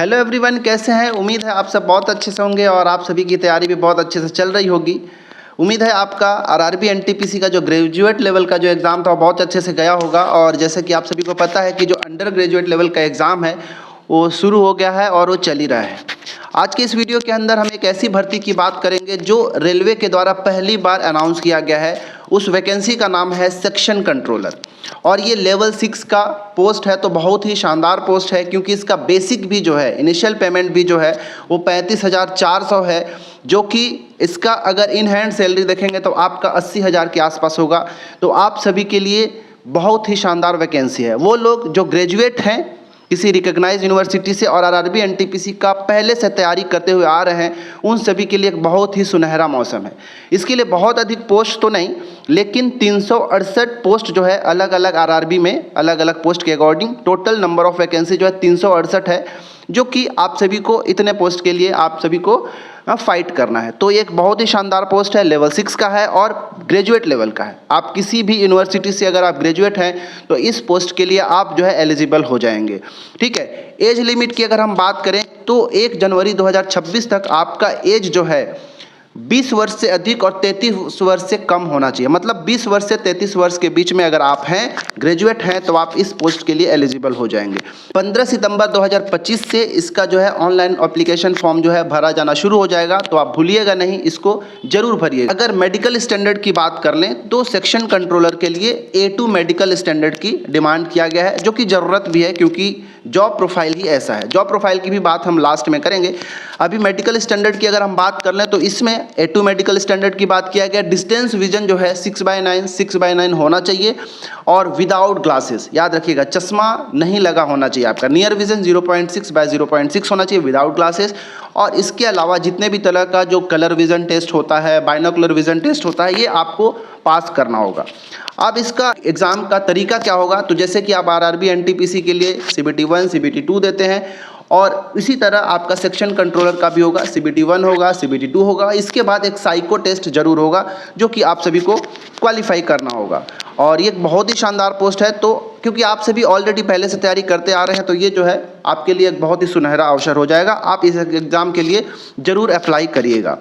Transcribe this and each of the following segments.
Hello everyone, कैसे हैं। उम्मीद है आप सब बहुत अच्छे से होंगे और आप सभी की तैयारी भी बहुत अच्छे से चल रही होगी। उम्मीद है आपका आरआरबी एनटीपीसी का जो ग्रेजुएट लेवल का जो एग्ज़ाम था वो बहुत अच्छे से गया होगा। और जैसे कि आप सभी को पता है कि जो अंडर ग्रेजुएट लेवल का एग्ज़ाम है वो शुरू हो गया है और वो चल ही रहा है। आज के इस वीडियो के अंदर हम एक ऐसी भर्ती की बात करेंगे जो रेलवे के द्वारा पहली बार अनाउंस किया गया है। उस वैकेंसी का नाम है सेक्शन कंट्रोलर और ये लेवल 6 का पोस्ट है। तो बहुत ही शानदार पोस्ट है क्योंकि इसका बेसिक भी जो है, इनिशियल पेमेंट भी जो है वो 35,400 है, जो कि इसका अगर इन हैंड सैलरी देखेंगे तो आपका 80,000 के आसपास होगा। तो आप सभी के लिए बहुत ही शानदार वैकेंसी है। वो लोग जो ग्रेजुएट हैं किसी रिकग्नाइज यूनिवर्सिटी से और आरआरबी एनटीपीसी का पहले से तैयारी करते हुए आ रहे हैं, उन सभी के लिए एक बहुत ही सुनहरा मौसम है। इसके लिए बहुत अधिक पोस्ट तो नहीं, लेकिन 368 पोस्ट जो है अलग अलग आरआरबी में अलग अलग पोस्ट के according total number of vacancy जो है 368 है, जो कि आप सभी को इतने पोस्ट के लिए आप सभी को फाइट करना है। तो एक बहुत ही शानदार पोस्ट है, लेवल 6 का है और ग्रेजुएट लेवल का है। आप किसी भी यूनिवर्सिटी से अगर आप ग्रेजुएट हैं तो इस पोस्ट के लिए आप जो है एलिजिबल हो जाएंगे। ठीक है। एज लिमिट की अगर हम बात करें तो 1 जनवरी 2026 तक आपका एज जो है 20 वर्ष से अधिक और 33 वर्ष से कम होना चाहिए। मतलब 20 वर्ष से 33 वर्ष के बीच में अगर आप हैं, ग्रेजुएट हैं, तो आप इस पोस्ट के लिए एलिजिबल हो जाएंगे। 15 सितंबर 2025 से इसका जो है ऑनलाइन एप्लीकेशन फॉर्म जो है भरा जाना शुरू हो जाएगा। तो आप भूलिएगा नहीं, इसको जरूर भरिएगा। अगर मेडिकल स्टैंडर्ड की बात कर लें तो सेक्शन कंट्रोलर के लिए A2 मेडिकल स्टैंडर्ड की डिमांड किया गया है, जो कि ज़रूरत भी है क्योंकि जॉब प्रोफाइल ही ऐसा है। जॉब प्रोफाइल की भी बात हम लास्ट में करेंगे। अभी मेडिकल स्टैंडर्ड की अगर हम बात कर लें तो इसमें A2 मेडिकल स्टैंडर्ड की बात किया गया। डिस्टेंस विजन जो है 6/9 होना चाहिए और विदाउट ग्लासेस, याद रखिएगा चश्मा नहीं लगा होना चाहिए आपका। नियर विजन 0.6/0.6 होना चाहिए विदाउट ग्लासेस। और इसके अलावा जितने भी तरह का जो कलर विजन टेस्ट होता है, बाइनोकुलर विजन टेस्ट होता है, ये आपको पास करना होगा। अब इसका एग्ज़ाम का तरीका क्या होगा, तो जैसे कि आप आरआरबी एनटीपीसी के लिए CBT 1 CBT 2 देते हैं और इसी तरह आपका सेक्शन कंट्रोलर का भी होगा, CBT 1 होगा, CBT 2 होगा। इसके बाद एक साइको टेस्ट जरूर होगा जो कि आप सभी को क्वालिफाई करना होगा। और ये बहुत ही शानदार पोस्ट है, तो क्योंकि आप सभी ऑलरेडी पहले से तैयारी करते आ रहे हैं तो ये जो है आपके लिए एक बहुत ही सुनहरा अवसर हो जाएगा। आप इस एग्ज़ाम के लिए ज़रूर अप्लाई करिएगा।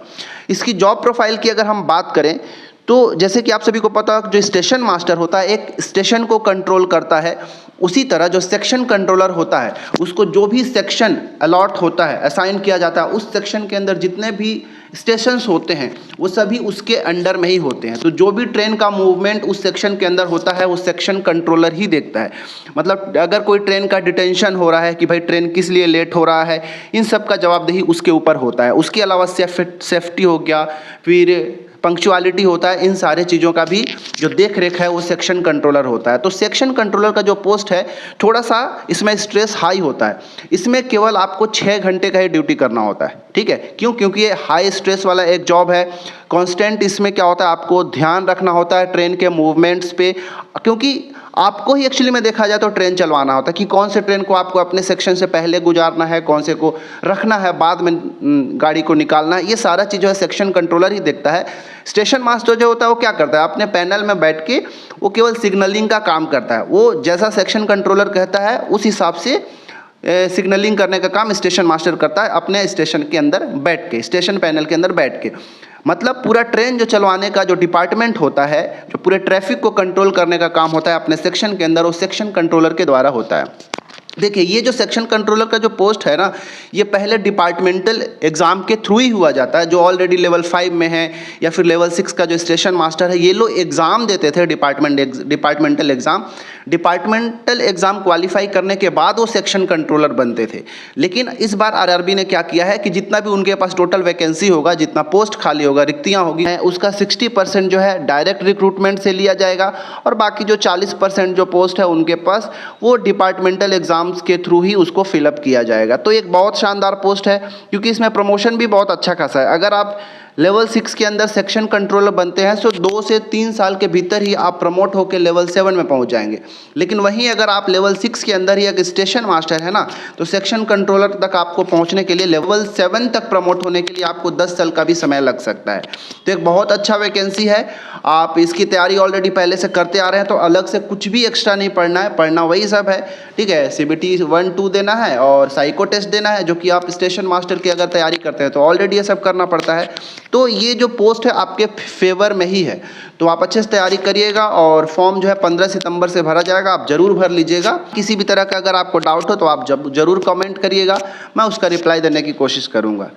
इसकी जॉब प्रोफाइल की अगर हम बात करें तो जैसे कि आप सभी को पता है, जो स्टेशन मास्टर होता है एक स्टेशन को कंट्रोल करता है, उसी तरह जो सेक्शन कंट्रोलर होता है उसको जो भी सेक्शन अलॉट होता है, असाइन किया जाता है, उस सेक्शन के अंदर जितने भी स्टेशंस होते हैं वो सभी उसके अंडर में ही होते हैं। तो जो भी ट्रेन का मूवमेंट उस सेक्शन के अंदर होता है वो सेक्शन कंट्रोलर ही देखता है। मतलब अगर कोई ट्रेन का डिटेंशन हो रहा है कि भाई ट्रेन किस लिए लेट हो रहा है, इन सब का जवाबदेही उसके ऊपर होता है। उसके अलावा सेफ्टी हो गया, फिर पंक्चुअलिटी होता है, इन सारे चीज़ों का भी जो देख रेख है वो सेक्शन कंट्रोलर होता है। तो सेक्शन कंट्रोलर का जो पोस्ट है थोड़ा सा इसमें स्ट्रेस हाई होता है। इसमें केवल आपको 6 घंटे का ही ड्यूटी करना होता है। ठीक है, क्यों? क्योंकि ये हाई स्ट्रेस वाला एक जॉब है। कांस्टेंट इसमें क्या होता है, आपको ध्यान रखना होता है ट्रेन के मूवमेंट्स पे, क्योंकि आपको ही एक्चुअली में देखा जाए तो ट्रेन चलवाना होता है कि कौन से ट्रेन को आपको अपने सेक्शन से पहले गुजारना है, कौन से को रखना है, बाद में गाड़ी को निकालना है। ये सारा चीज़ जो है सेक्शन कंट्रोलर ही देखता है। स्टेशन मास्टर जो होता है वो क्या करता है, अपने पैनल में बैठ के वो केवल सिग्नलिंग का काम करता है। वो जैसा सेक्शन कंट्रोलर कहता है उस हिसाब से सिग्नलिंग करने का काम स्टेशन मास्टर करता है अपने स्टेशन के अंदर बैठ के, स्टेशन पैनल के अंदर बैठ के। मतलब पूरा ट्रेन जो चलवाने का जो डिपार्टमेंट होता है, जो पूरे ट्रैफिक को कंट्रोल करने का काम होता है अपने सेक्शन के अंदर, वो सेक्शन कंट्रोलर के द्वारा होता है। देखिए, ये जो सेक्शन कंट्रोलर का जो पोस्ट है ना, ये पहले डिपार्टमेंटल एग्ज़ाम के थ्रू ही हुआ जाता है। जो ऑलरेडी लेवल 5 में है या फिर लेवल 6 का जो स्टेशन मास्टर है, ये लोग एग्ज़ाम देते थे departmental exam. Departmental exam qualify करने के बाद वो सेक्शन कंट्रोलर बनते थे। लेकिन इस बार आरआरबी ने क्या किया है कि जितना भी उनके पास टोटल वैकेंसी होगा, जितना पोस्ट खाली होगा, रिक्तियाँ होगी, उसका 60% जो है डायरेक्ट रिक्रूटमेंट से लिया जाएगा और बाकी जो 40% जो पोस्ट है उनके पास वो डिपार्टमेंटल एग्ज़ाम्स के थ्रू ही उसको फिलअप किया जाएगा। तो एक बहुत शानदार पोस्ट है क्योंकि इसमें प्रमोशन भी बहुत अच्छा खासा है। अगर आप लेवल 6 के अंदर सेक्शन कंट्रोलर बनते हैं, सो 2 से 3 साल के भीतर ही आप प्रमोट होकर लेवल 7 में पहुंच जाएंगे। लेकिन वहीं अगर आप लेवल 6 के अंदर ही एक स्टेशन मास्टर है ना, तो सेक्शन कंट्रोलर तक आपको पहुंचने के लिए लेवल 7 तक प्रमोट होने के लिए आपको 10 साल का भी समय लग सकता है। तो एक बहुत अच्छा वैकेंसी है, आप इसकी तैयारी ऑलरेडी पहले से करते आ रहे हैं तो अलग से कुछ भी एक्स्ट्रा नहीं पढ़ना है, पढ़ना वही सब है, ठीक है। CBT 1-2 देना है और साइको टेस्ट देना है, जो कि आप स्टेशन मास्टर की अगर तैयारी करते हैं तो ऑलरेडी ये सब करना पड़ता है। तो ये जो पोस्ट है आपके फेवर में ही है, तो आप अच्छे से तैयारी करिएगा। और फॉर्म जो है 15 सितंबर से भरा जाएगा, आप ज़रूर भर लीजिएगा। किसी भी तरह का अगर आपको डाउट हो तो आप जरूर कमेंट करिएगा, मैं उसका रिप्लाई देने की कोशिश करूँगा।